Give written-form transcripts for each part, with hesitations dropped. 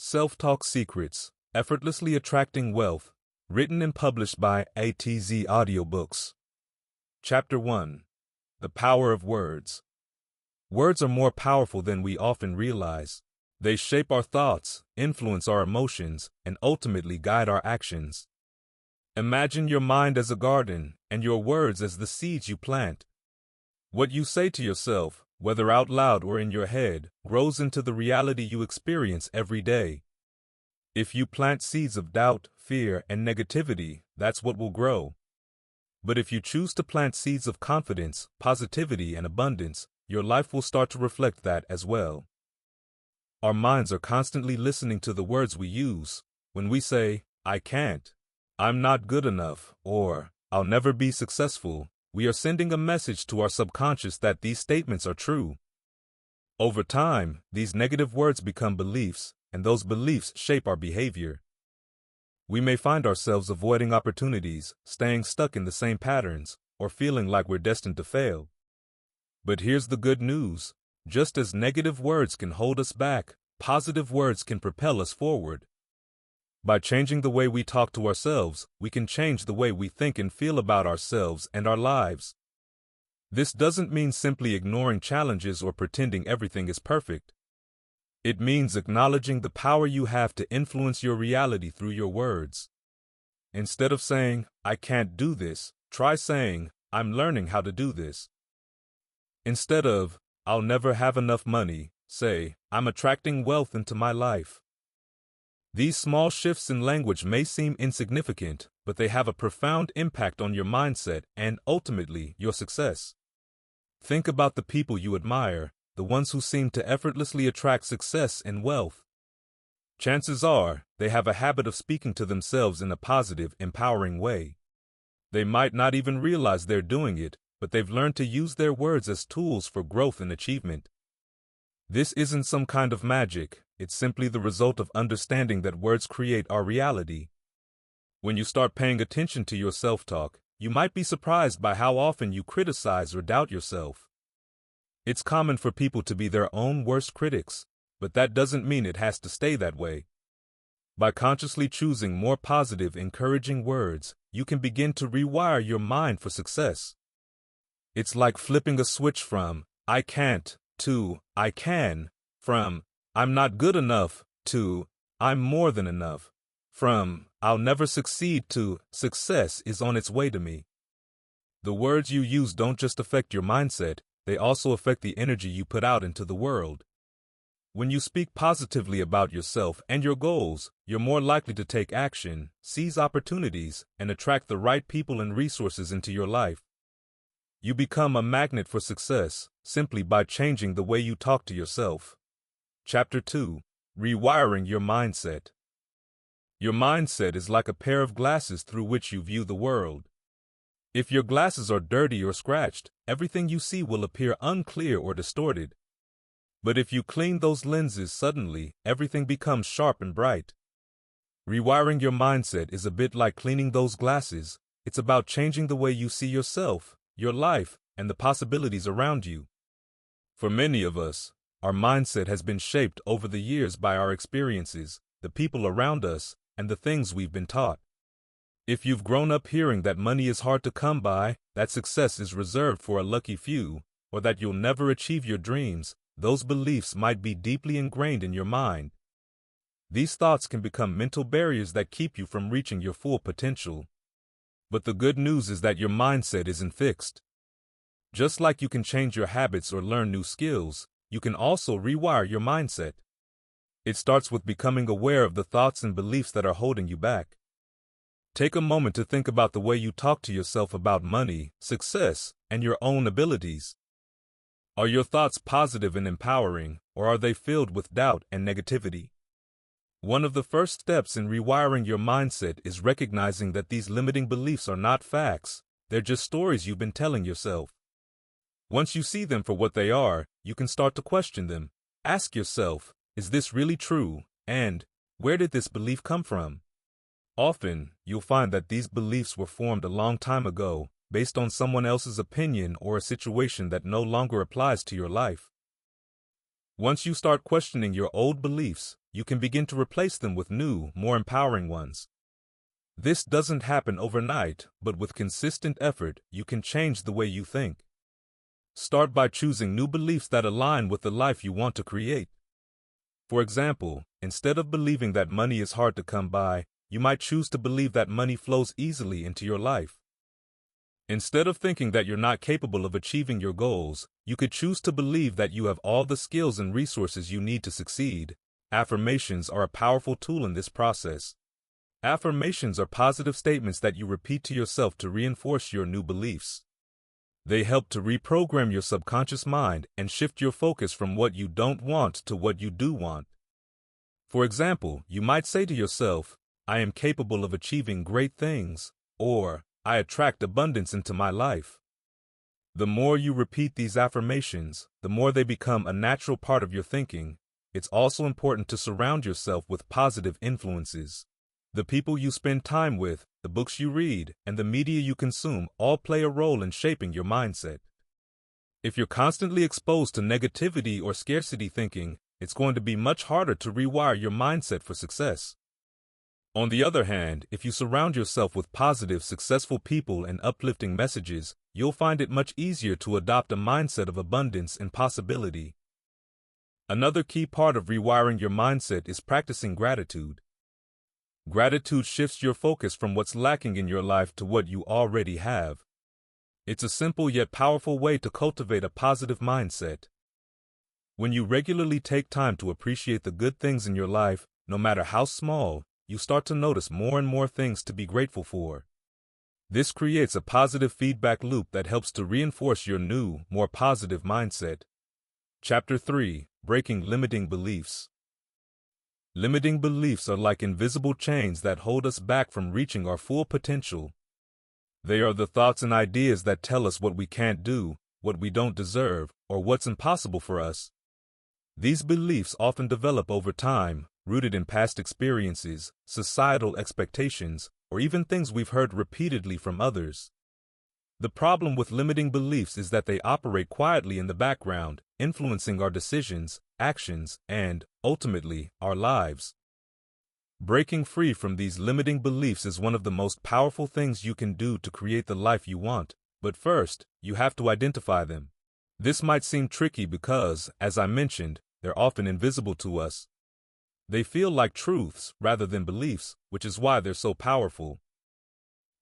Self-Talk Secrets, Effortlessly Attracting Wealth, written and published by Audiobooks. Chapter 1. The Power of Words. Words are more powerful than we often realize. They shape our thoughts, influence our emotions, and ultimately guide our actions. Imagine your mind as a garden, and your words as the seeds you plant. What you say to yourself, whether out loud or in your head, grows into the reality you experience every day. If you plant seeds of doubt, fear, and negativity, that's what will grow. But if you choose to plant seeds of confidence, positivity, and abundance, your life will start to reflect that as well. Our minds are constantly listening to the words we use. When we say, "I can't," "I'm not good enough," or "I'll never be successful," we are sending a message to our subconscious that these statements are true. Over time, these negative words become beliefs, and those beliefs shape our behavior. We may find ourselves avoiding opportunities, staying stuck in the same patterns, or feeling like we're destined to fail. But here's the good news. Just as negative words can hold us back, positive words can propel us forward. By changing the way we talk to ourselves, we can change the way we think and feel about ourselves and our lives. This doesn't mean simply ignoring challenges or pretending everything is perfect. It means acknowledging the power you have to influence your reality through your words. Instead of saying, "I can't do this," try saying, "I'm learning how to do this." Instead of, "I'll never have enough money," say, "I'm attracting wealth into my life." These small shifts in language may seem insignificant, but they have a profound impact on your mindset and, ultimately, your success. Think about the people you admire, the ones who seem to effortlessly attract success and wealth. Chances are, they have a habit of speaking to themselves in a positive, empowering way. They might not even realize they're doing it, but they've learned to use their words as tools for growth and achievement. This isn't some kind of magic, it's simply the result of understanding that words create our reality. When you start paying attention to your self-talk, you might be surprised by how often you criticize or doubt yourself. It's common for people to be their own worst critics, but that doesn't mean it has to stay that way. By consciously choosing more positive, encouraging words, you can begin to rewire your mind for success. It's like flipping a switch from, "I can't," to, "I can," from, "I'm not good enough," to, "I'm more than enough," from, "I'll never succeed," to, "Success is on its way to me." The words you use don't just affect your mindset, they also affect the energy you put out into the world. When you speak positively about yourself and your goals, you're more likely to take action, seize opportunities, and attract the right people and resources into your life. You become a magnet for success simply by changing the way you talk to yourself. Chapter 2. Rewiring your mindset. Your mindset is like a pair of glasses through which you view the world. If your glasses are dirty or scratched, everything you see will appear unclear or distorted. But if you clean those lenses suddenly, everything becomes sharp and bright. Rewiring your mindset is a bit like cleaning those glasses. It's about changing the way you see yourself, your life, and the possibilities around you. For many of us, our mindset has been shaped over the years by our experiences, the people around us, and the things we've been taught. If you've grown up hearing that money is hard to come by, that success is reserved for a lucky few, or that you'll never achieve your dreams, those beliefs might be deeply ingrained in your mind. These thoughts can become mental barriers that keep you from reaching your full potential. But the good news is that your mindset isn't fixed. Just like you can change your habits or learn new skills, you can also rewire your mindset. It starts with becoming aware of the thoughts and beliefs that are holding you back. Take a moment to think about the way you talk to yourself about money, success, and your own abilities. Are your thoughts positive and empowering, or are they filled with doubt and negativity? One of the first steps in rewiring your mindset is recognizing that these limiting beliefs are not facts, they're just stories you've been telling yourself. Once you see them for what they are, you can start to question them. Ask yourself, is this really true? And, where did this belief come from? Often, you'll find that these beliefs were formed a long time ago, based on someone else's opinion or a situation that no longer applies to your life. Once you start questioning your old beliefs, you can begin to replace them with new, more empowering ones. This doesn't happen overnight, but with consistent effort, you can change the way you think. Start by choosing new beliefs that align with the life you want to create. For example, instead of believing that money is hard to come by, you might choose to believe that money flows easily into your life. Instead of thinking that you're not capable of achieving your goals, you could choose to believe that you have all the skills and resources you need to succeed. Affirmations are a powerful tool in this process. Affirmations are positive statements that you repeat to yourself to reinforce your new beliefs. They help to reprogram your subconscious mind and shift your focus from what you don't want to what you do want. For example, you might say to yourself, "I am capable of achieving great things," or "I attract abundance into my life." The more you repeat these affirmations, the more they become a natural part of your thinking. It's also important to surround yourself with positive influences. The people you spend time with, the books you read, and the media you consume all play a role in shaping your mindset. If you're constantly exposed to negativity or scarcity thinking, it's going to be much harder to rewire your mindset for success. On the other hand, if you surround yourself with positive, successful people and uplifting messages, you'll find it much easier to adopt a mindset of abundance and possibility. Another key part of rewiring your mindset is practicing gratitude. Gratitude shifts your focus from what's lacking in your life to what you already have. It's a simple yet powerful way to cultivate a positive mindset. When you regularly take time to appreciate the good things in your life, no matter how small, you start to notice more and more things to be grateful for. This creates a positive feedback loop that helps to reinforce your new, more positive mindset. Chapter 3: Breaking Limiting Beliefs. Limiting beliefs are like invisible chains that hold us back from reaching our full potential. They are the thoughts and ideas that tell us what we can't do, what we don't deserve, or what's impossible for us. These beliefs often develop over time, rooted in past experiences, societal expectations, or even things we've heard repeatedly from others. The problem with limiting beliefs is that they operate quietly in the background, influencing our decisions, actions, and, ultimately, our lives. Breaking free from these limiting beliefs is one of the most powerful things you can do to create the life you want, but first, you have to identify them. This might seem tricky because, as I mentioned, they're often invisible to us. They feel like truths rather than beliefs, which is why they're so powerful.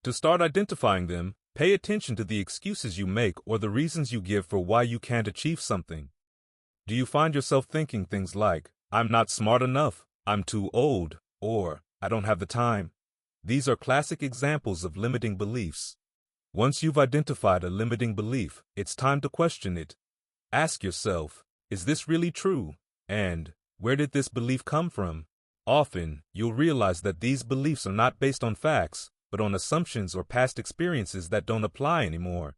To start identifying them, pay attention to the excuses you make or the reasons you give for why you can't achieve something. Do you find yourself thinking things like, "I'm not smart enough," "I'm too old," or "I don't have the time"? These are classic examples of limiting beliefs. Once you've identified a limiting belief, it's time to question it. Ask yourself, is this really true? And where did this belief come from? Often, you'll realize that these beliefs are not based on facts, but on assumptions or past experiences that don't apply anymore.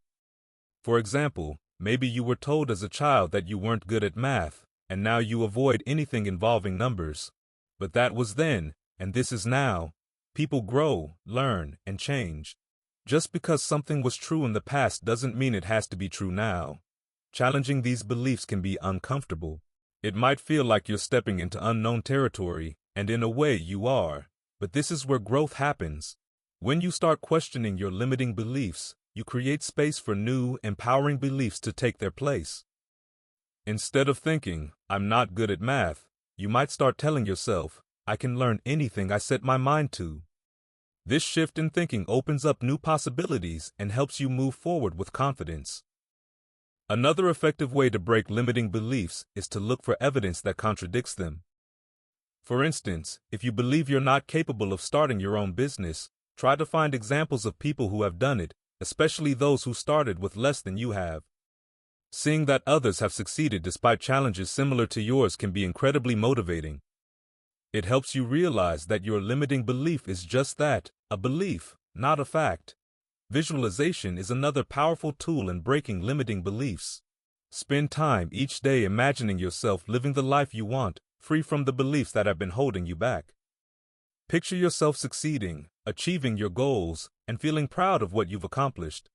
For example, maybe you were told as a child that you weren't good at math, and now you avoid anything involving numbers. But that was then, and this is now. People grow, learn, and change. Just because something was true in the past doesn't mean it has to be true now. Challenging these beliefs can be uncomfortable. It might feel like you're stepping into unknown territory, and in a way you are. But this is where growth happens. When you start questioning your limiting beliefs, you create space for new, empowering beliefs to take their place. Instead of thinking, "I'm not good at math," you might start telling yourself, "I can learn anything I set my mind to." This shift in thinking opens up new possibilities and helps you move forward with confidence. Another effective way to break limiting beliefs is to look for evidence that contradicts them. For instance, if you believe you're not capable of starting your own business, try to find examples of people who have done it, especially those who started with less than you have. Seeing that others have succeeded despite challenges similar to yours can be incredibly motivating. It helps you realize that your limiting belief is just that, a belief, not a fact. Visualization is another powerful tool in breaking limiting beliefs. Spend time each day imagining yourself living the life you want, free from the beliefs that have been holding you back. Picture yourself succeeding, achieving your goals, and feeling proud of what you've accomplished.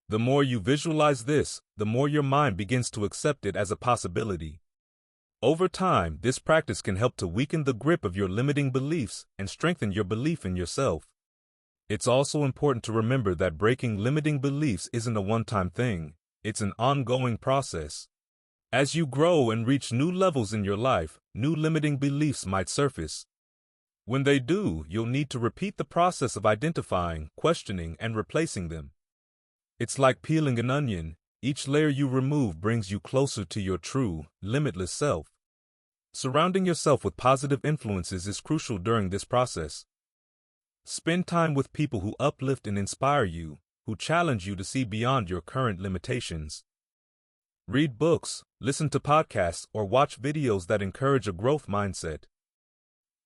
The more you visualize this, the more your mind begins to accept it as a possibility. Over time, this practice can help to weaken the grip of your limiting beliefs and strengthen your belief in yourself. It's also important to remember that breaking limiting beliefs isn't a one-time thing. It's an ongoing process. As you grow and reach new levels in your life, new limiting beliefs might surface. When they do, you'll need to repeat the process of identifying, questioning, and replacing them. It's like peeling an onion. Each layer you remove brings you closer to your true, limitless self. Surrounding yourself with positive influences is crucial during this process. Spend time with people who uplift and inspire you, who challenge you to see beyond your current limitations. Read books, listen to podcasts, or watch videos that encourage a growth mindset.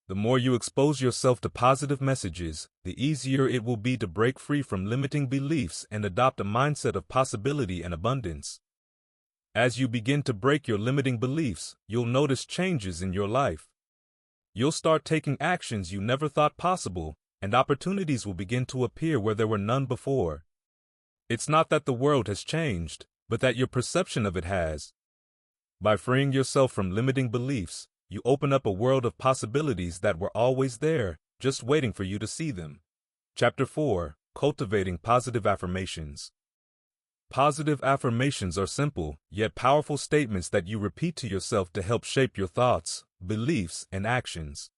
The more you expose yourself to positive messages, the easier it will be to break free from limiting beliefs and adopt a mindset of possibility and abundance. As you begin to break your limiting beliefs, you'll notice changes in your life. You'll start taking actions you never thought possible, and opportunities will begin to appear where there were none before. It's not that the world has changed, but that your perception of it has. By freeing yourself from limiting beliefs, you open up a world of possibilities that were always there, just waiting for you to see them. Chapter 4: Cultivating Positive Affirmations. Positive affirmations are simple, yet powerful statements that you repeat to yourself to help shape your thoughts, beliefs, and actions.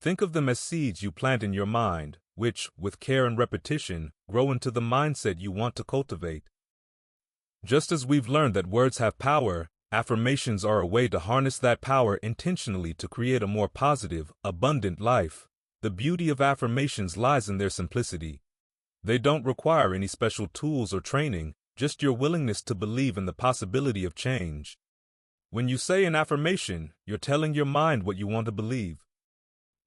Think of them as seeds you plant in your mind, which, with care and repetition, grow into the mindset you want to cultivate. Just as we've learned that words have power, affirmations are a way to harness that power intentionally to create a more positive, abundant life. The beauty of affirmations lies in their simplicity. They don't require any special tools or training, just your willingness to believe in the possibility of change. When you say an affirmation, you're telling your mind what you want to believe.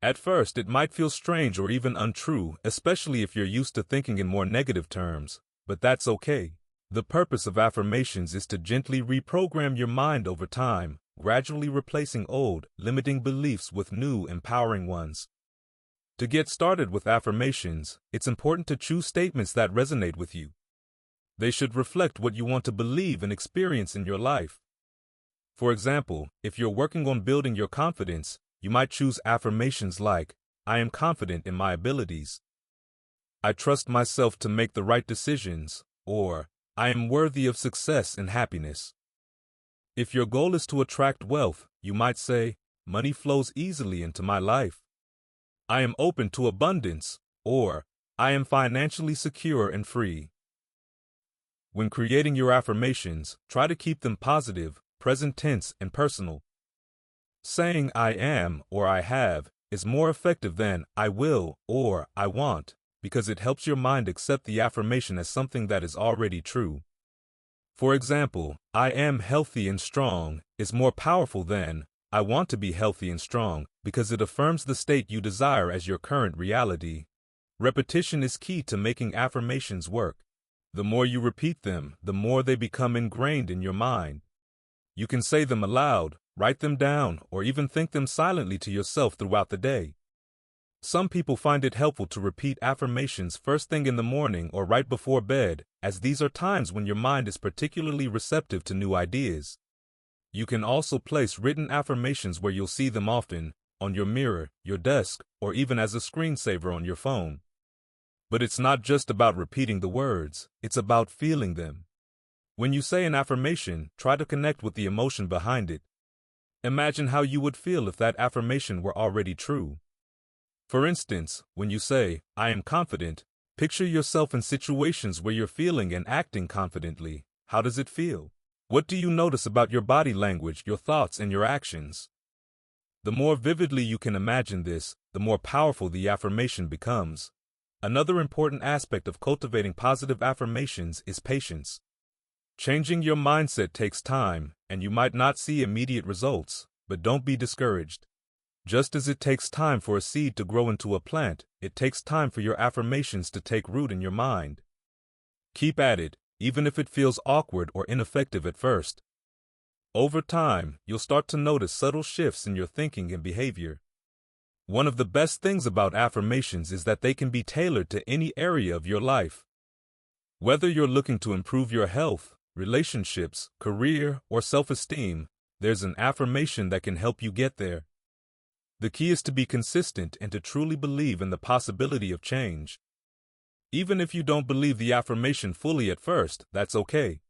At first, it might feel strange or even untrue, especially if you're used to thinking in more negative terms, but that's okay. The purpose of affirmations is to gently reprogram your mind over time, gradually replacing old, limiting beliefs with new, empowering ones. To get started with affirmations, it's important to choose statements that resonate with you. They should reflect what you want to believe and experience in your life. For example, if you're working on building your confidence, you might choose affirmations like, "I am confident in my abilities," "I trust myself to make the right decisions," or "I am worthy of success and happiness." If your goal is to attract wealth, you might say, "Money flows easily into my life," "I am open to abundance," or "I am financially secure and free." When creating your affirmations, try to keep them positive, present tense, and personal. Saying "I am" or "I have" is more effective than "I will" or "I want," because it helps your mind accept the affirmation as something that is already true. For example, "I am healthy and strong" is more powerful than "I want to be healthy and strong," because it affirms the state you desire as your current reality. Repetition is key to making affirmations work. The more you repeat them, the more they become ingrained in your mind. You can say them aloud, write them down, or even think them silently to yourself throughout the day. Some people find it helpful to repeat affirmations first thing in the morning or right before bed, as these are times when your mind is particularly receptive to new ideas. You can also place written affirmations where you'll see them often, on your mirror, your desk, or even as a screensaver on your phone. But it's not just about repeating the words, it's about feeling them. When you say an affirmation, try to connect with the emotion behind it. Imagine how you would feel if that affirmation were already true. For instance, when you say, "I am confident," picture yourself in situations where you're feeling and acting confidently. How does it feel? What do you notice about your body language, your thoughts, and your actions? The more vividly you can imagine this, the more powerful the affirmation becomes. Another important aspect of cultivating positive affirmations is patience. Changing your mindset takes time, and you might not see immediate results, but don't be discouraged. Just as it takes time for a seed to grow into a plant, it takes time for your affirmations to take root in your mind. Keep at it, even if it feels awkward or ineffective at first. Over time, you'll start to notice subtle shifts in your thinking and behavior. One of the best things about affirmations is that they can be tailored to any area of your life. Whether you're looking to improve your health, relationships, career, or self-esteem, there's an affirmation that can help you get there. The key is to be consistent and to truly believe in the possibility of change. Even if you don't believe the affirmation fully at first, that's okay.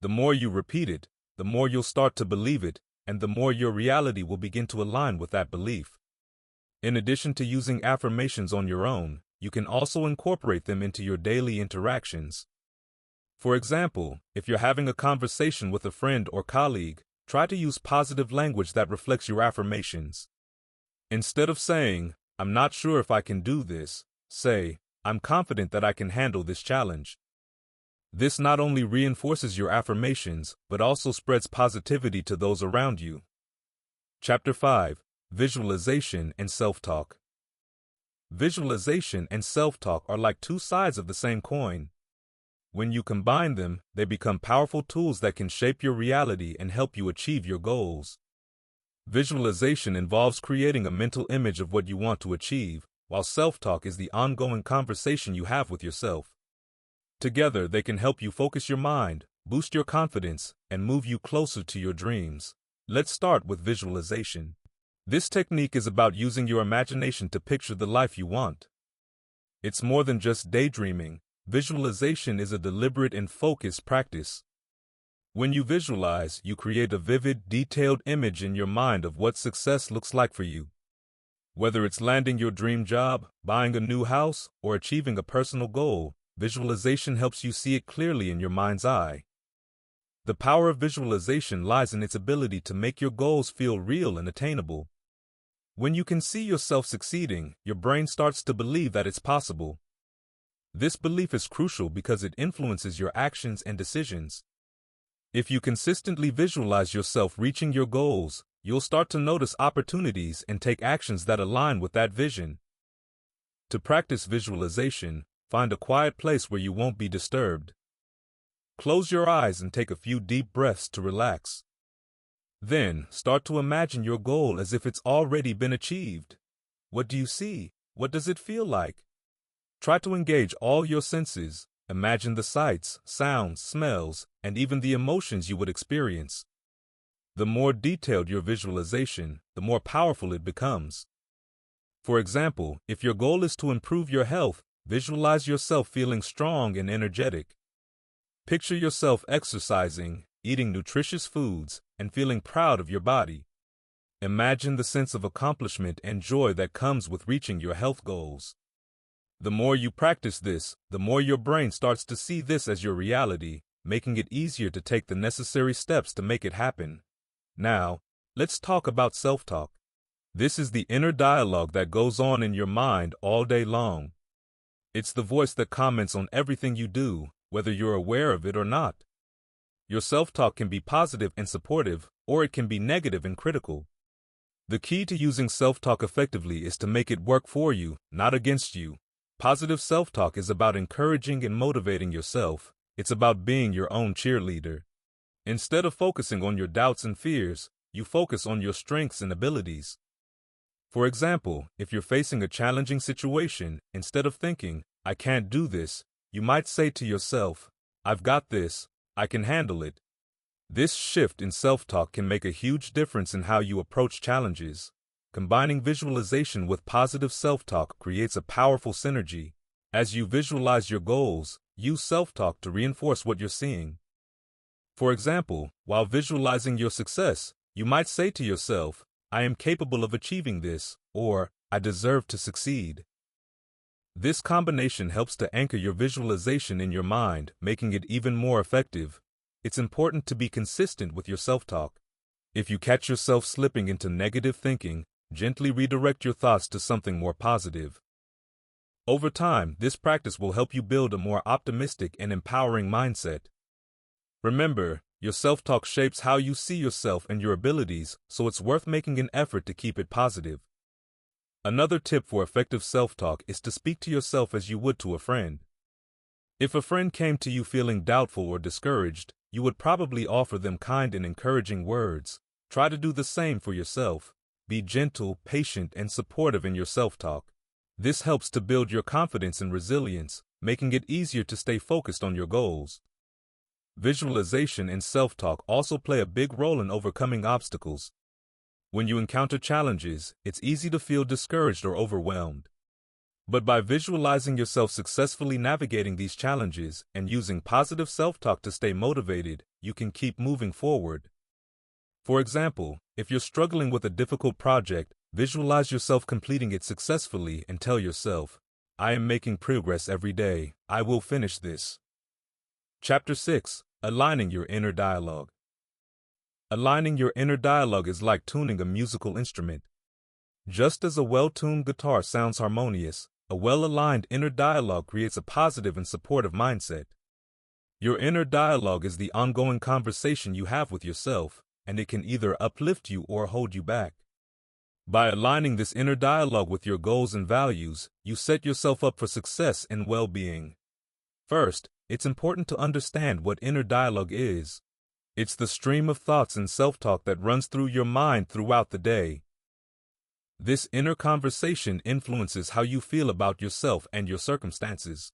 The more you repeat it, the more you'll start to believe it, and the more your reality will begin to align with that belief. In addition to using affirmations on your own, you can also incorporate them into your daily interactions. For example, if you're having a conversation with a friend or colleague, try to use positive language that reflects your affirmations. Instead of saying, "I'm not sure if I can do this," say, "I'm confident that I can handle this challenge." This not only reinforces your affirmations, but also spreads positivity to those around you. Chapter 5. Visualization and Self-Talk. Visualization and self-talk are like two sides of the same coin. When you combine them, they become powerful tools that can shape your reality and help you achieve your goals. Visualization involves creating a mental image of what you want to achieve, while self-talk is the ongoing conversation you have with yourself. Together, they can help you focus your mind, boost your confidence, and move you closer to your dreams. Let's start with visualization. This technique is about using your imagination to picture the life you want. It's more than just daydreaming. Visualization is a deliberate and focused practice. When you visualize, you create a vivid, detailed image in your mind of what success looks like for you. Whether it's landing your dream job, buying a new house, or achieving a personal goal, visualization helps you see it clearly in your mind's eye. The power of visualization lies in its ability to make your goals feel real and attainable. When you can see yourself succeeding, your brain starts to believe that it's possible. This belief is crucial because it influences your actions and decisions. If you consistently visualize yourself reaching your goals, you'll start to notice opportunities and take actions that align with that vision. To practice visualization, find a quiet place where you won't be disturbed. Close your eyes and take a few deep breaths to relax. Then, start to imagine your goal as if it's already been achieved. What do you see? What does it feel like? Try to engage all your senses. Imagine the sights, sounds, smells, and even the emotions you would experience. The more detailed your visualization, the more powerful it becomes. For example, if your goal is to improve your health, visualize yourself feeling strong and energetic. Picture yourself exercising, eating nutritious foods, and feeling proud of your body. Imagine the sense of accomplishment and joy that comes with reaching your health goals. The more you practice this, the more your brain starts to see this as your reality, making it easier to take the necessary steps to make it happen. Now, let's talk about self-talk. This is the inner dialogue that goes on in your mind all day long. It's the voice that comments on everything you do, whether you're aware of it or not. Your self-talk can be positive and supportive, or it can be negative and critical. The key to using self-talk effectively is to make it work for you, not against you. Positive self-talk is about encouraging and motivating yourself. It's about being your own cheerleader. Instead of focusing on your doubts and fears, you focus on your strengths and abilities. For example, if you're facing a challenging situation, instead of thinking, "I can't do this," you might say to yourself, "I've got this, I can handle it." This shift in self-talk can make a huge difference in how you approach challenges. Combining visualization with positive self-talk creates a powerful synergy. As you visualize your goals, use self-talk to reinforce what you're seeing. For example, while visualizing your success, you might say to yourself, "I am capable of achieving this," or "I deserve to succeed." This combination helps to anchor your visualization in your mind, making it even more effective. It's important to be consistent with your self-talk. If you catch yourself slipping into negative thinking, gently redirect your thoughts to something more positive. Over time, this practice will help you build a more optimistic and empowering mindset. Remember, your self-talk shapes how you see yourself and your abilities, so it's worth making an effort to keep it positive. Another tip for effective self-talk is to speak to yourself as you would to a friend. If a friend came to you feeling doubtful or discouraged, you would probably offer them kind and encouraging words. Try to do the same for yourself. Be gentle, patient, and supportive in your self-talk. This helps to build your confidence and resilience, making it easier to stay focused on your goals. Visualization and self-talk also play a big role in overcoming obstacles. When you encounter challenges, it's easy to feel discouraged or overwhelmed. But by visualizing yourself successfully navigating these challenges and using positive self-talk to stay motivated, you can keep moving forward. For example, if you're struggling with a difficult project, visualize yourself completing it successfully and tell yourself, "I am making progress every day. I will finish this." Chapter 6. Aligning your inner dialogue. Aligning your inner dialogue is like tuning a musical instrument. Just as a well-tuned guitar sounds harmonious, a well-aligned inner dialogue creates a positive and supportive mindset. Your inner dialogue is the ongoing conversation you have with yourself, and it can either uplift you or hold you back. By aligning this inner dialogue with your goals and values, you set yourself up for success and well-being. First, it's important to understand what inner dialogue is. It's the stream of thoughts and self-talk that runs through your mind throughout the day. This inner conversation influences how you feel about yourself and your circumstances.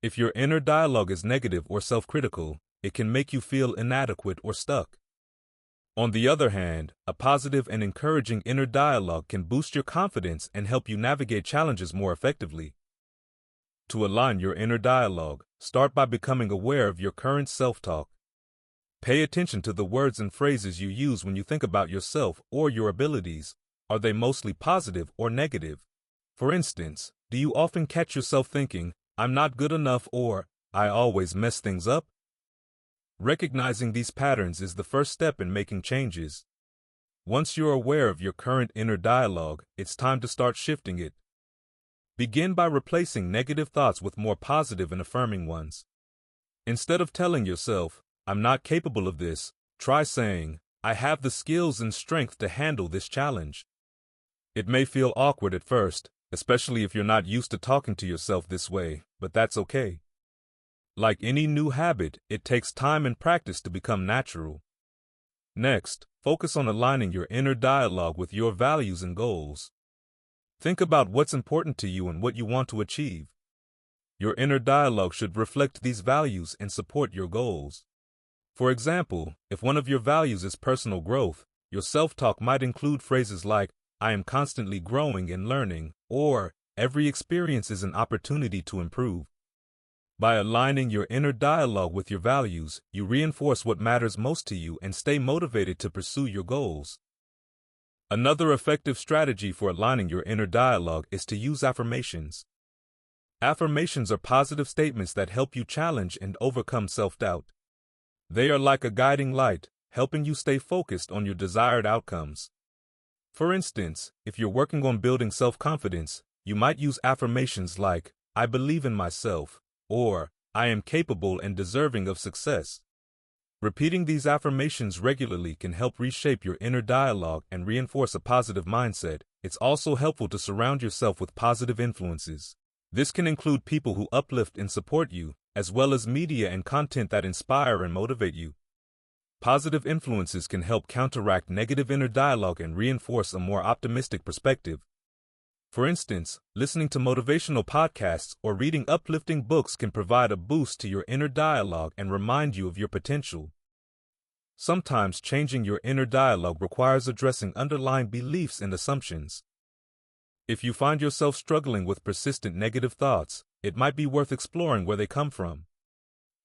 If your inner dialogue is negative or self-critical, it can make you feel inadequate or stuck. On the other hand, a positive and encouraging inner dialogue can boost your confidence and help you navigate challenges more effectively. To align your inner dialogue, start by becoming aware of your current self-talk. Pay attention to the words and phrases you use when you think about yourself or your abilities. Are they mostly positive or negative? For instance, do you often catch yourself thinking, "I'm not good enough," or "I always mess things up"? Recognizing these patterns is the first step in making changes. Once you're aware of your current inner dialogue, it's time to start shifting it. Begin by replacing negative thoughts with more positive and affirming ones. Instead of telling yourself, "I'm not capable of this," try saying, "I have the skills and strength to handle this challenge." It may feel awkward at first, especially if you're not used to talking to yourself this way, but that's okay. Like any new habit, it takes time and practice to become natural. Next, focus on aligning your inner dialogue with your values and goals. Think about what's important to you and what you want to achieve. Your inner dialogue should reflect these values and support your goals. For example, if one of your values is personal growth, your self-talk might include phrases like, "I am constantly growing and learning," or "Every experience is an opportunity to improve." By aligning your inner dialogue with your values, you reinforce what matters most to you and stay motivated to pursue your goals. Another effective strategy for aligning your inner dialogue is to use affirmations. Affirmations are positive statements that help you challenge and overcome self-doubt. They are like a guiding light, helping you stay focused on your desired outcomes. For instance, if you're working on building self-confidence, you might use affirmations like, "I believe in myself," or "I am capable and deserving of success." Repeating these affirmations regularly can help reshape your inner dialogue and reinforce a positive mindset. It's also helpful to surround yourself with positive influences. This can include people who uplift and support you, as well as media and content that inspire and motivate you. Positive influences can help counteract negative inner dialogue and reinforce a more optimistic perspective. For instance, listening to motivational podcasts or reading uplifting books can provide a boost to your inner dialogue and remind you of your potential. Sometimes changing your inner dialogue requires addressing underlying beliefs and assumptions. If you find yourself struggling with persistent negative thoughts, it might be worth exploring where they come from.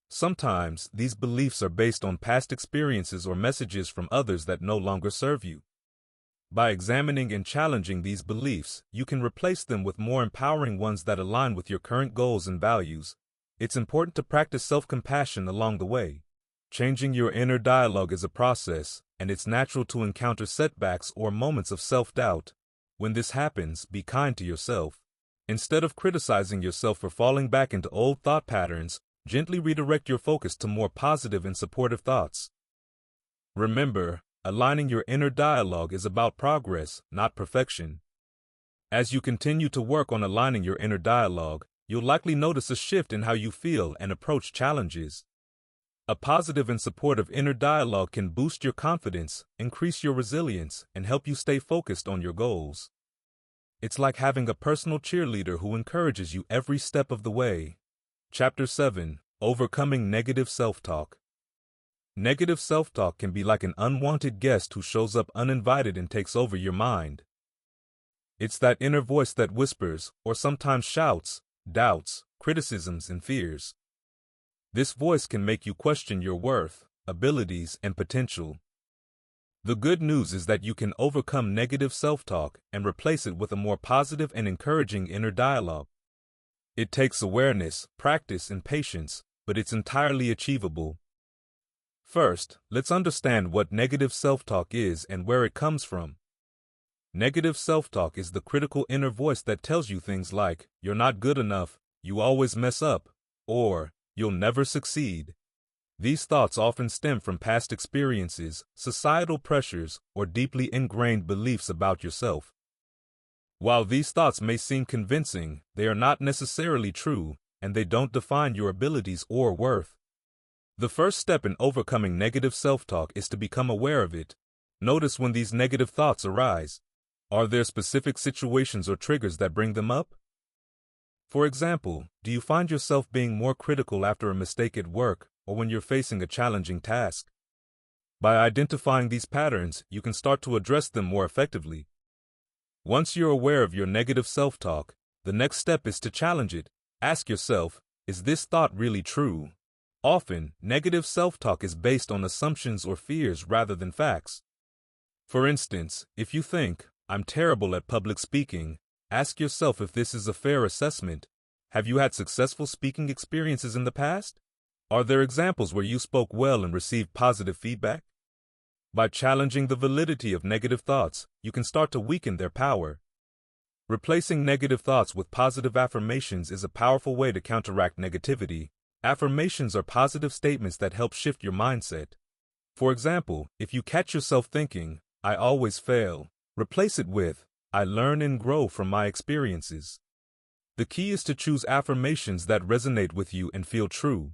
Sometimes these beliefs are based on past experiences or messages from others that no longer serve you. By examining and challenging these beliefs, you can replace them with more empowering ones that align with your current goals and values. It's important to practice self-compassion along the way. Changing your inner dialogue is a process, and it's natural to encounter setbacks or moments of self-doubt. When this happens, be kind to yourself. Instead of criticizing yourself for falling back into old thought patterns, gently redirect your focus to more positive and supportive thoughts. Remember, aligning your inner dialogue is about progress, not perfection. As you continue to work on aligning your inner dialogue, you'll likely notice a shift in how you feel and approach challenges. A positive and supportive inner dialogue can boost your confidence, increase your resilience, and help you stay focused on your goals. It's like having a personal cheerleader who encourages you every step of the way. Chapter 7. Overcoming negative self-talk. Negative self-talk can be like an unwanted guest who shows up uninvited and takes over your mind. It's that inner voice that whispers, or sometimes shouts, doubts, criticisms, and fears. This voice can make you question your worth, abilities, and potential. The good news is that you can overcome negative self-talk and replace it with a more positive and encouraging inner dialogue. It takes awareness, practice, and patience, but it's entirely achievable. First, let's understand what negative self-talk is and where it comes from. Negative self-talk is the critical inner voice that tells you things like, "You're not good enough," "You always mess up," or "You'll never succeed." These thoughts often stem from past experiences, societal pressures, or deeply ingrained beliefs about yourself. While these thoughts may seem convincing, they are not necessarily true, and they don't define your abilities or worth. The first step in overcoming negative self-talk is to become aware of it. Notice when these negative thoughts arise. Are there specific situations or triggers that bring them up? For example, do you find yourself being more critical after a mistake at work or when you're facing a challenging task? By identifying these patterns, you can start to address them more effectively. Once you're aware of your negative self-talk, the next step is to challenge it. Ask yourself, is this thought really true? Often, negative self-talk is based on assumptions or fears rather than facts. For instance, if you think, "I'm terrible at public speaking," ask yourself if this is a fair assessment. Have you had successful speaking experiences in the past? Are there examples where you spoke well and received positive feedback? By challenging the validity of negative thoughts, you can start to weaken their power. Replacing negative thoughts with positive affirmations is a powerful way to counteract negativity. Affirmations are positive statements that help shift your mindset. For example, if you catch yourself thinking, "I always fail," replace it with, "I learn and grow from my experiences." The key is to choose affirmations that resonate with you and feel true.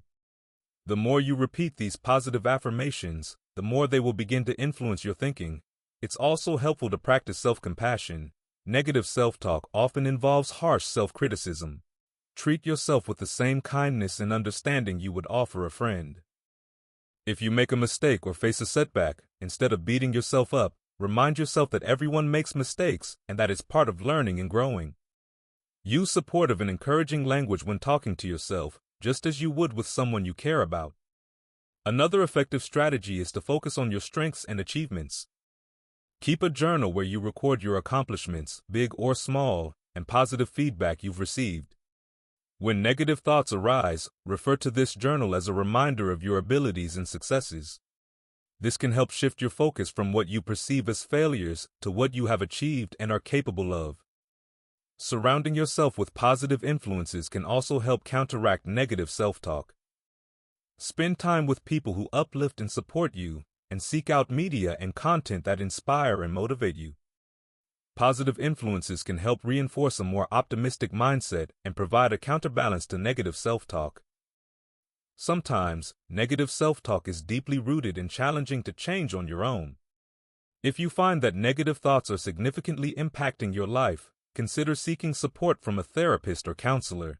The more you repeat these positive affirmations, the more they will begin to influence your thinking. It's also helpful to practice self-compassion. Negative self-talk often involves harsh self-criticism. Treat yourself with the same kindness and understanding you would offer a friend. If you make a mistake or face a setback, instead of beating yourself up, remind yourself that everyone makes mistakes and that it's part of learning and growing. Use supportive and encouraging language when talking to yourself, just as you would with someone you care about. Another effective strategy is to focus on your strengths and achievements. Keep a journal where you record your accomplishments, big or small, and positive feedback you've received. When negative thoughts arise, refer to this journal as a reminder of your abilities and successes. This can help shift your focus from what you perceive as failures to what you have achieved and are capable of. Surrounding yourself with positive influences can also help counteract negative self-talk. Spend time with people who uplift and support you, and seek out media and content that inspire and motivate you. Positive influences can help reinforce a more optimistic mindset and provide a counterbalance to negative self-talk. Sometimes, negative self-talk is deeply rooted and challenging to change on your own. If you find that negative thoughts are significantly impacting your life, consider seeking support from a therapist or counselor.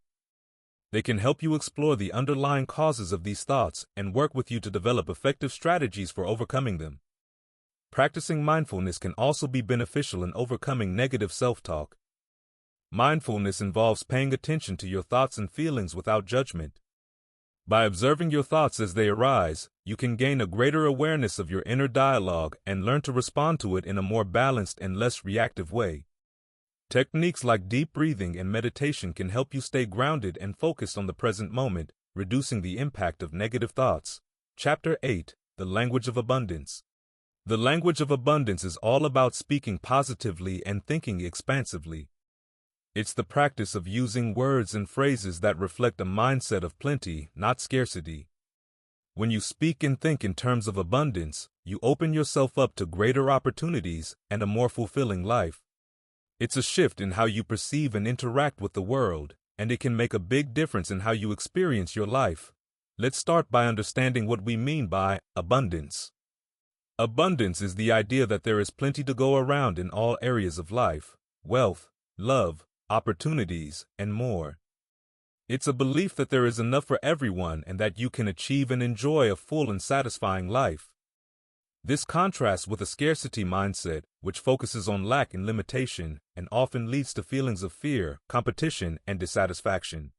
They can help you explore the underlying causes of these thoughts and work with you to develop effective strategies for overcoming them. Practicing mindfulness can also be beneficial in overcoming negative self-talk. Mindfulness involves paying attention to your thoughts and feelings without judgment. By observing your thoughts as they arise, you can gain a greater awareness of your inner dialogue and learn to respond to it in a more balanced and less reactive way. Techniques like deep breathing and meditation can help you stay grounded and focused on the present moment, reducing the impact of negative thoughts. Chapter 8: The Language of Abundance. The language of abundance is all about speaking positively and thinking expansively. It's the practice of using words and phrases that reflect a mindset of plenty, not scarcity. When you speak and think in terms of abundance, you open yourself up to greater opportunities and a more fulfilling life. It's a shift in how you perceive and interact with the world, and it can make a big difference in how you experience your life. Let's start by understanding what we mean by abundance. Abundance is the idea that there is plenty to go around in all areas of life: wealth, love, opportunities, and more. It's a belief that there is enough for everyone and that you can achieve and enjoy a full and satisfying life. This contrasts with a scarcity mindset, which focuses on lack and limitation and often leads to feelings of fear, competition, and dissatisfaction.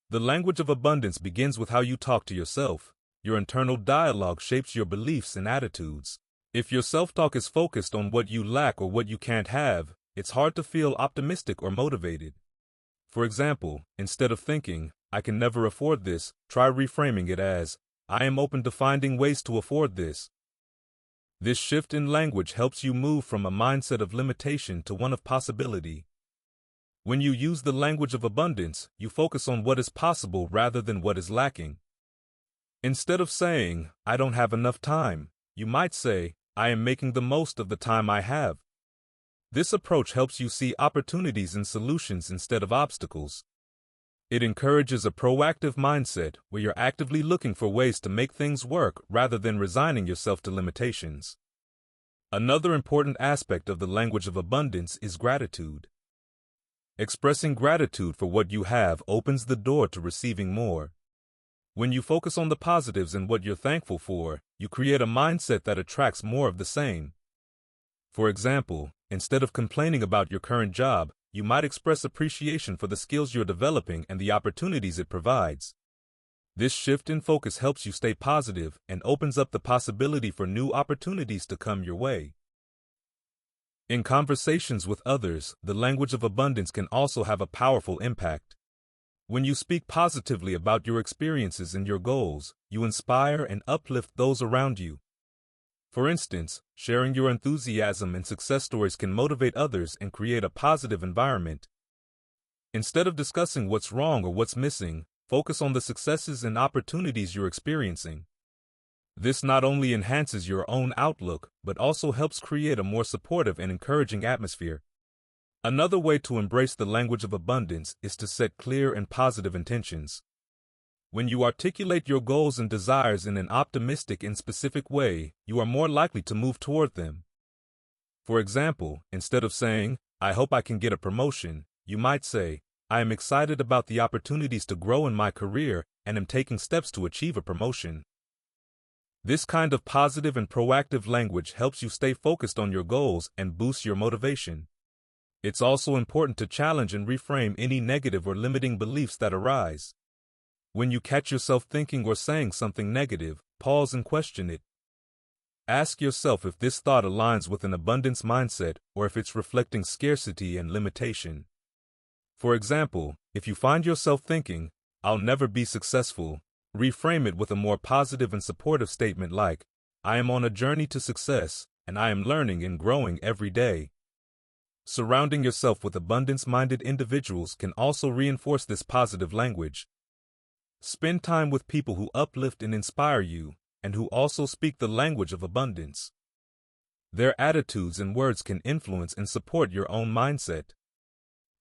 The language of abundance begins with how you talk to yourself. Your internal dialogue shapes your beliefs and attitudes. If your self-talk is focused on what you lack or what you can't have, it's hard to feel optimistic or motivated. For example, instead of thinking, "I can never afford this," try reframing it as, "I am open to finding ways to afford this." This shift in language helps you move from a mindset of limitation to one of possibility. When you use the language of abundance, you focus on what is possible rather than what is lacking. Instead of saying, "I don't have enough time," you might say, "I am making the most of the time I have." This approach helps you see opportunities and solutions instead of obstacles. It encourages a proactive mindset where you're actively looking for ways to make things work rather than resigning yourself to limitations. Another important aspect of the language of abundance is gratitude. Expressing gratitude for what you have opens the door to receiving more. When you focus on the positives and what you're thankful for, you create a mindset that attracts more of the same. For example, instead of complaining about your current job, you might express appreciation for the skills you're developing and the opportunities it provides. This shift in focus helps you stay positive and opens up the possibility for new opportunities to come your way. In conversations with others, the language of abundance can also have a powerful impact. When you speak positively about your experiences and your goals, you inspire and uplift those around you. For instance, sharing your enthusiasm and success stories can motivate others and create a positive environment. Instead of discussing what's wrong or what's missing, focus on the successes and opportunities you're experiencing. This not only enhances your own outlook, but also helps create a more supportive and encouraging atmosphere. Another way to embrace the language of abundance is to set clear and positive intentions. When you articulate your goals and desires in an optimistic and specific way, you are more likely to move toward them. For example, instead of saying, "I hope I can get a promotion," you might say, "I am excited about the opportunities to grow in my career and am taking steps to achieve a promotion." This kind of positive and proactive language helps you stay focused on your goals and boosts your motivation. It's also important to challenge and reframe any negative or limiting beliefs that arise. When you catch yourself thinking or saying something negative, pause and question it. Ask yourself if this thought aligns with an abundance mindset or if it's reflecting scarcity and limitation. For example, if you find yourself thinking, "I'll never be successful," reframe it with a more positive and supportive statement like, "I am on a journey to success, and I am learning and growing every day." Surrounding yourself with abundance-minded individuals can also reinforce this positive language. Spend time with people who uplift and inspire you, and who also speak the language of abundance. Their attitudes and words can influence and support your own mindset.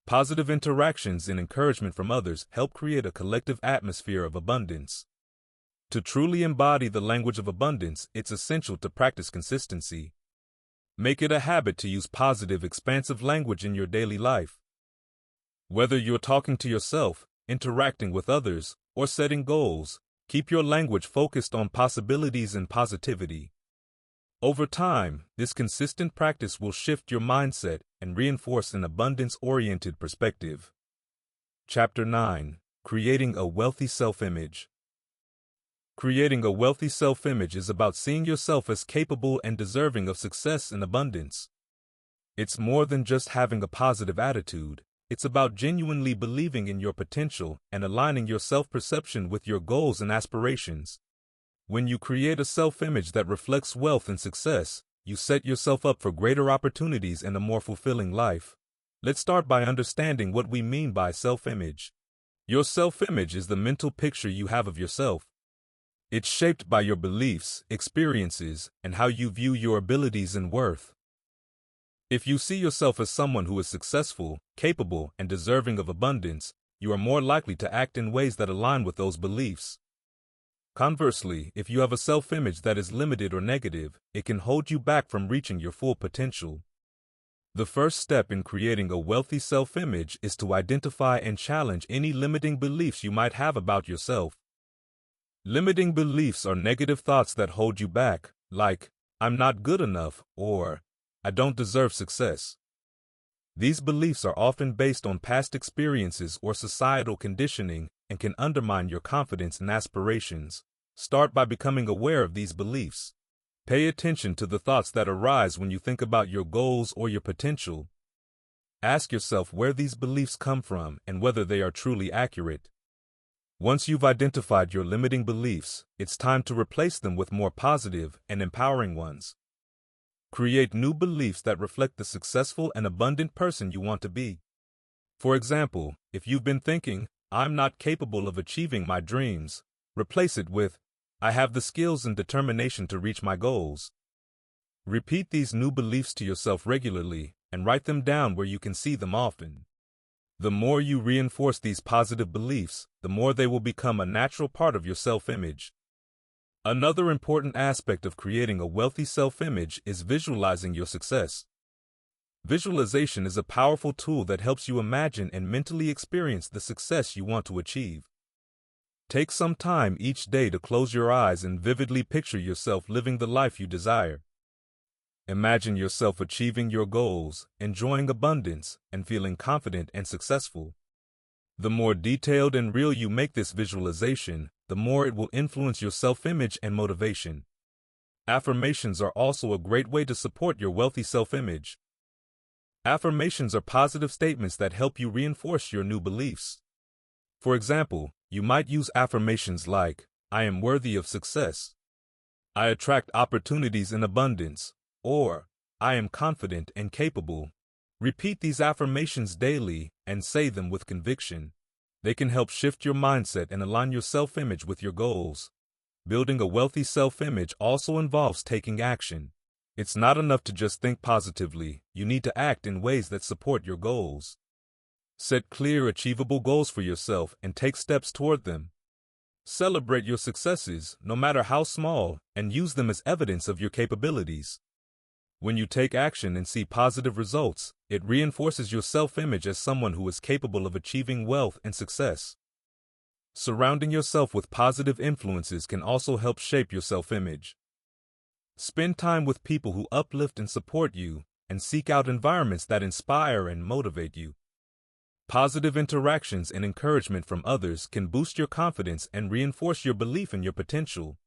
Positive interactions and encouragement from others help create a collective atmosphere of abundance. To truly embody the language of abundance, it's essential to practice consistency. Make it a habit to use positive, expansive language in your daily life. Whether you're talking to yourself, interacting with others, or setting goals, keep your language focused on possibilities and positivity. Over time, this consistent practice will shift your mindset and reinforce an abundance-oriented perspective. Chapter 9: Creating a Wealthy Self-Image. Creating a wealthy self-image is about seeing yourself as capable and deserving of success and abundance. It's more than just having a positive attitude. It's about genuinely believing in your potential and aligning your self-perception with your goals and aspirations. When you create a self-image that reflects wealth and success, you set yourself up for greater opportunities and a more fulfilling life. Let's start by understanding what we mean by self-image. Your self-image is the mental picture you have of yourself. It's shaped by your beliefs, experiences, and how you view your abilities and worth. If you see yourself as someone who is successful, capable, and deserving of abundance, you are more likely to act in ways that align with those beliefs. Conversely, if you have a self-image that is limited or negative, it can hold you back from reaching your full potential. The first step in creating a wealthy self-image is to identify and challenge any limiting beliefs you might have about yourself. Limiting beliefs are negative thoughts that hold you back, like, "I'm not good enough," or "I don't deserve success." These beliefs are often based on past experiences or societal conditioning and can undermine your confidence and aspirations. Start by becoming aware of these beliefs. Pay attention to the thoughts that arise when you think about your goals or your potential. Ask yourself where these beliefs come from and whether they are truly accurate. Once you've identified your limiting beliefs, it's time to replace them with more positive and empowering ones. Create new beliefs that reflect the successful and abundant person you want to be. For example, if you've been thinking, "I'm not capable of achieving my dreams," replace it with, "I have the skills and determination to reach my goals." Repeat these new beliefs to yourself regularly and write them down where you can see them often. The more you reinforce these positive beliefs, the more they will become a natural part of your self-image. Another important aspect of creating a wealthy self-image is visualizing your success. Visualization is a powerful tool that helps you imagine and mentally experience the success you want to achieve. Take some time each day to close your eyes and vividly picture yourself living the life you desire. Imagine yourself achieving your goals, enjoying abundance, and feeling confident and successful. The more detailed and real you make this visualization, the more it will influence your self-image and motivation. Affirmations are also a great way to support your wealthy self-image. Affirmations are positive statements that help you reinforce your new beliefs. For example, you might use affirmations like, "I am worthy of success," "I attract opportunities in abundance," or "I am confident and capable." Repeat these affirmations daily and say them with conviction. They can help shift your mindset and align your self-image with your goals. Building a wealthy self-image also involves taking action. It's not enough to just think positively, you need to act in ways that support your goals. Set clear, achievable goals for yourself and take steps toward them. Celebrate your successes, no matter how small, and use them as evidence of your capabilities. When you take action and see positive results, it reinforces your self-image as someone who is capable of achieving wealth and success. Surrounding yourself with positive influences can also help shape your self-image. Spend time with people who uplift and support you, and seek out environments that inspire and motivate you. Positive interactions and encouragement from others can boost your confidence and reinforce your belief in your potential.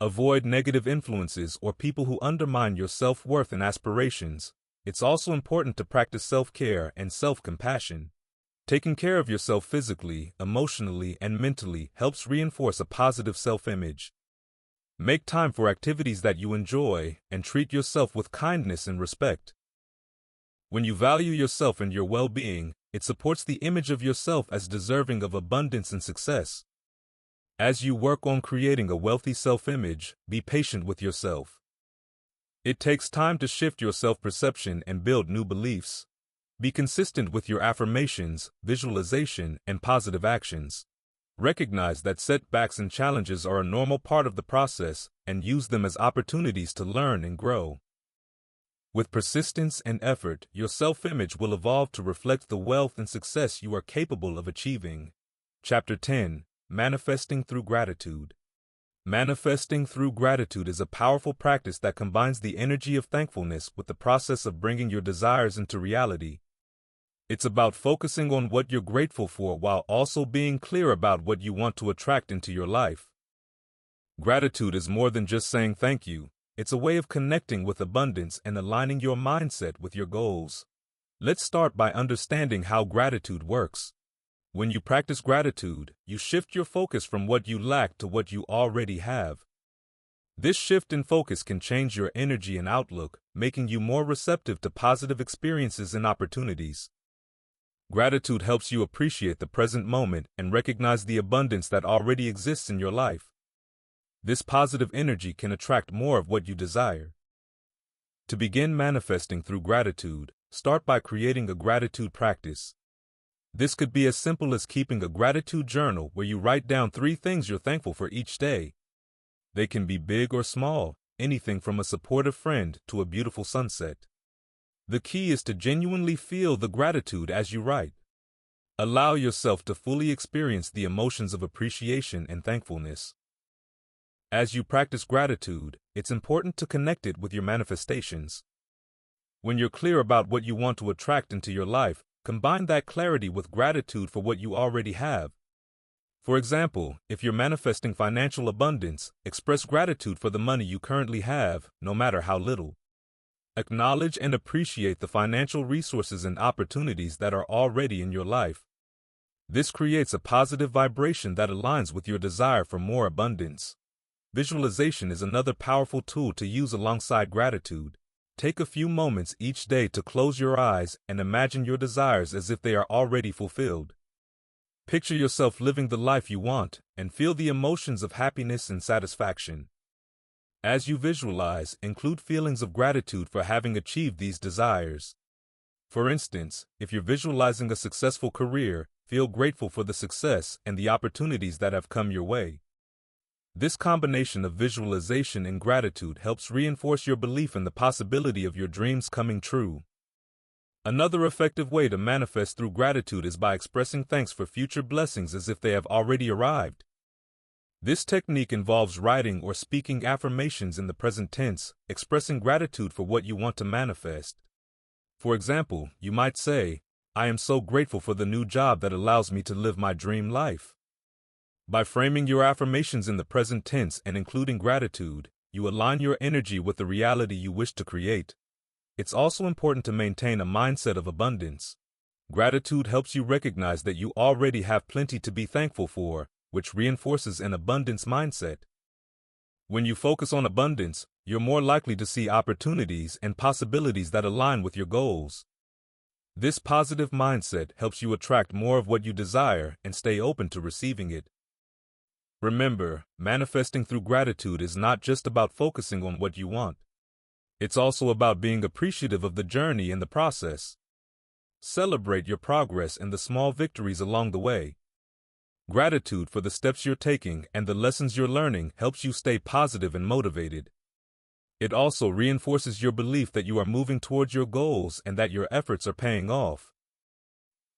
Avoid negative influences or people who undermine your self-worth and aspirations. It's also important to practice self-care and self-compassion. Taking care of yourself physically, emotionally, and mentally helps reinforce a positive self-image. Make time for activities that you enjoy and treat yourself with kindness and respect. When you value yourself and your well-being, it supports the image of yourself as deserving of abundance and success. As you work on creating a wealthy self-image, be patient with yourself. It takes time to shift your self-perception and build new beliefs. Be consistent with your affirmations, visualization, and positive actions. Recognize that setbacks and challenges are a normal part of the process and use them as opportunities to learn and grow. With persistence and effort, your self-image will evolve to reflect the wealth and success you are capable of achieving. Chapter 10. Manifesting through gratitude. Manifesting through gratitude is a powerful practice that combines the energy of thankfulness with the process of bringing your desires into reality. It's about focusing on what you're grateful for while also being clear about what you want to attract into your life. Gratitude is more than just saying thank you. It's a way of connecting with abundance and aligning your mindset with your goals. Let's start by understanding how gratitude works. When you practice gratitude, you shift your focus from what you lack to what you already have. This shift in focus can change your energy and outlook, making you more receptive to positive experiences and opportunities. Gratitude helps you appreciate the present moment and recognize the abundance that already exists in your life. This positive energy can attract more of what you desire. To begin manifesting through gratitude, start by creating a gratitude practice. This could be as simple as keeping a gratitude journal where you write down 3 things you're thankful for each day. They can be big or small, anything from a supportive friend to a beautiful sunset. The key is to genuinely feel the gratitude as you write. Allow yourself to fully experience the emotions of appreciation and thankfulness. As you practice gratitude, it's important to connect it with your manifestations. When you're clear about what you want to attract into your life, combine that clarity with gratitude for what you already have. For example, if you're manifesting financial abundance, express gratitude for the money you currently have, no matter how little. Acknowledge and appreciate the financial resources and opportunities that are already in your life. This creates a positive vibration that aligns with your desire for more abundance. Visualization is another powerful tool to use alongside gratitude. Take a few moments each day to close your eyes and imagine your desires as if they are already fulfilled. Picture yourself living the life you want and feel the emotions of happiness and satisfaction. As you visualize, include feelings of gratitude for having achieved these desires. For instance, if you're visualizing a successful career, feel grateful for the success and the opportunities that have come your way. This combination of visualization and gratitude helps reinforce your belief in the possibility of your dreams coming true. Another effective way to manifest through gratitude is by expressing thanks for future blessings as if they have already arrived. This technique involves writing or speaking affirmations in the present tense, expressing gratitude for what you want to manifest. For example, you might say, "I am so grateful for the new job that allows me to live my dream life." By framing your affirmations in the present tense and including gratitude, you align your energy with the reality you wish to create. It's also important to maintain a mindset of abundance. Gratitude helps you recognize that you already have plenty to be thankful for, which reinforces an abundance mindset. When you focus on abundance, you're more likely to see opportunities and possibilities that align with your goals. This positive mindset helps you attract more of what you desire and stay open to receiving it. Remember, manifesting through gratitude is not just about focusing on what you want. It's also about being appreciative of the journey and the process. Celebrate your progress and the small victories along the way. Gratitude for the steps you're taking and the lessons you're learning helps you stay positive and motivated. It also reinforces your belief that you are moving towards your goals and that your efforts are paying off.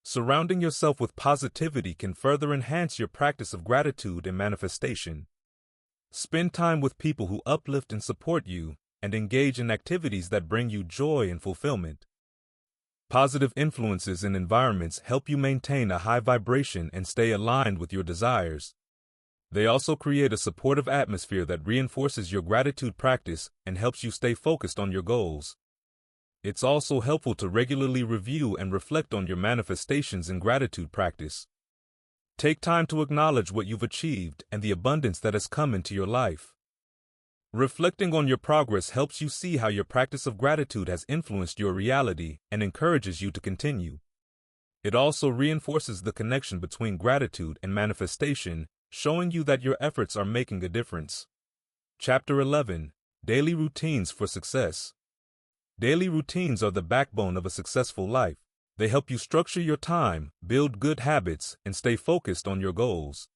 Surrounding yourself with positivity can further enhance your practice of gratitude and manifestation. Spend time with people who uplift and support you, and engage in activities that bring you joy and fulfillment. Positive influences and environments help you maintain a high vibration and stay aligned with your desires. They also create a supportive atmosphere that reinforces your gratitude practice and helps you stay focused on your goals. It's also helpful to regularly review and reflect on your manifestations and gratitude practice. Take time to acknowledge what you've achieved and the abundance that has come into your life. Reflecting on your progress helps you see how your practice of gratitude has influenced your reality and encourages you to continue. It also reinforces the connection between gratitude and manifestation, showing you that your efforts are making a difference. Chapter 11: Daily Routines for Success. Daily routines are the backbone of a successful life. They help you structure your time, build good habits, and stay focused on your goals.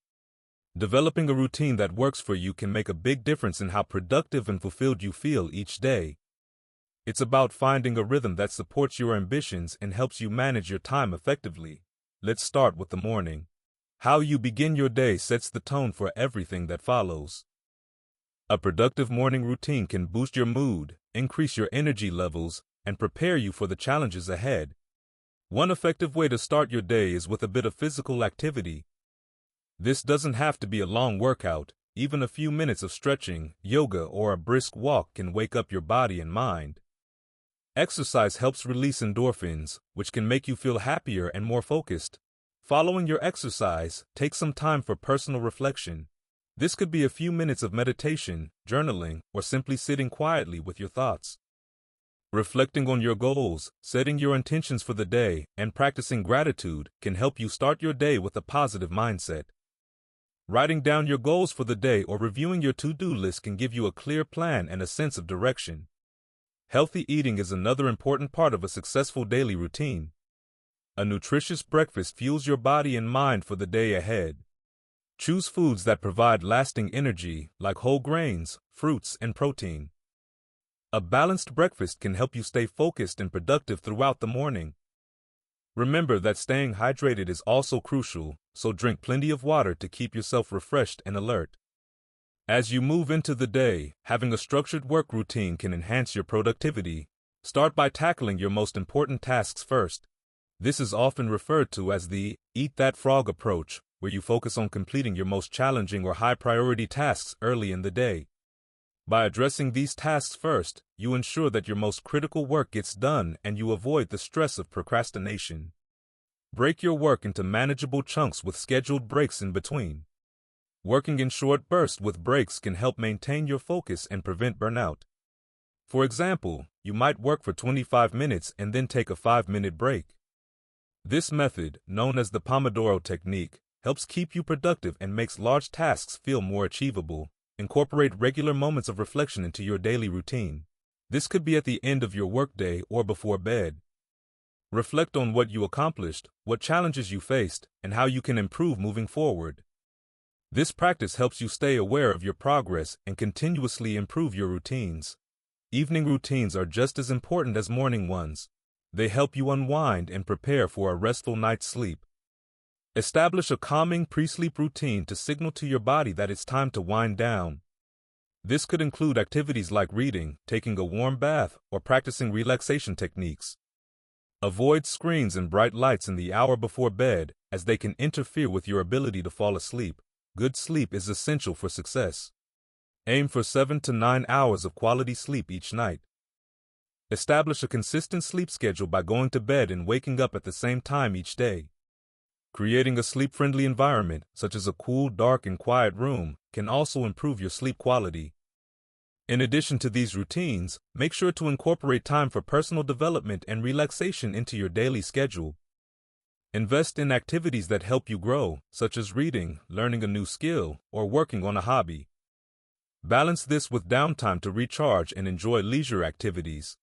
Developing a routine that works for you can make a big difference in how productive and fulfilled you feel each day. It's about finding a rhythm that supports your ambitions and helps you manage your time effectively. Let's start with the morning. How you begin your day sets the tone for everything that follows. A productive morning routine can boost your mood, increase your energy levels, and prepare you for the challenges ahead. One effective way to start your day is with a bit of physical activity. This doesn't have to be a long workout. Even a few minutes of stretching, yoga, or a brisk walk can wake up your body and mind. Exercise helps release endorphins, which can make you feel happier and more focused. Following your exercise, take some time for personal reflection. This could be a few minutes of meditation, journaling, or simply sitting quietly with your thoughts. Reflecting on your goals, setting your intentions for the day, and practicing gratitude can help you start your day with a positive mindset. Writing down your goals for the day or reviewing your to-do list can give you a clear plan and a sense of direction. Healthy eating is another important part of a successful daily routine. A nutritious breakfast fuels your body and mind for the day ahead. Choose foods that provide lasting energy, like whole grains, fruits, and protein. A balanced breakfast can help you stay focused and productive throughout the morning. Remember that staying hydrated is also crucial, so drink plenty of water to keep yourself refreshed and alert. As you move into the day, having a structured work routine can enhance your productivity. Start by tackling your most important tasks first. This is often referred to as the "eat that frog" approach, where you focus on completing your most challenging or high-priority tasks early in the day. By addressing these tasks first, you ensure that your most critical work gets done and you avoid the stress of procrastination. Break your work into manageable chunks with scheduled breaks in between. Working in short bursts with breaks can help maintain your focus and prevent burnout. For example, you might work for 25 minutes and then take a 5-minute break. This method, known as the Pomodoro technique, helps keep you productive and makes large tasks feel more achievable. Incorporate regular moments of reflection into your daily routine. This could be at the end of your workday or before bed. Reflect on what you accomplished, what challenges you faced, and how you can improve moving forward. This practice helps you stay aware of your progress and continuously improve your routines. Evening routines are just as important as morning ones. They help you unwind and prepare for a restful night's sleep. Establish a calming pre-sleep routine to signal to your body that it's time to wind down. This could include activities like reading, taking a warm bath, or practicing relaxation techniques. Avoid screens and bright lights in the hour before bed, as they can interfere with your ability to fall asleep. Good sleep is essential for success. Aim for 7 to 9 hours of quality sleep each night. Establish a consistent sleep schedule by going to bed and waking up at the same time each day. Creating a sleep-friendly environment, such as a cool, dark, and quiet room, can also improve your sleep quality. In addition to these routines, make sure to incorporate time for personal development and relaxation into your daily schedule. Invest in activities that help you grow, such as reading, learning a new skill, or working on a hobby. Balance this with downtime to recharge and enjoy leisure activities.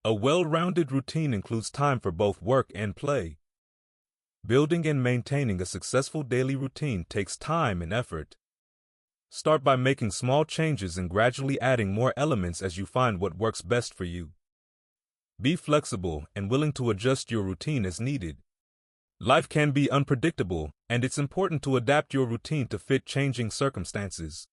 A well-rounded routine includes time for both work and play. Building and maintaining a successful daily routine takes time and effort. Start by making small changes and gradually adding more elements as you find what works best for you. Be flexible and willing to adjust your routine as needed. Life can be unpredictable, and it's important to adapt your routine to fit changing circumstances.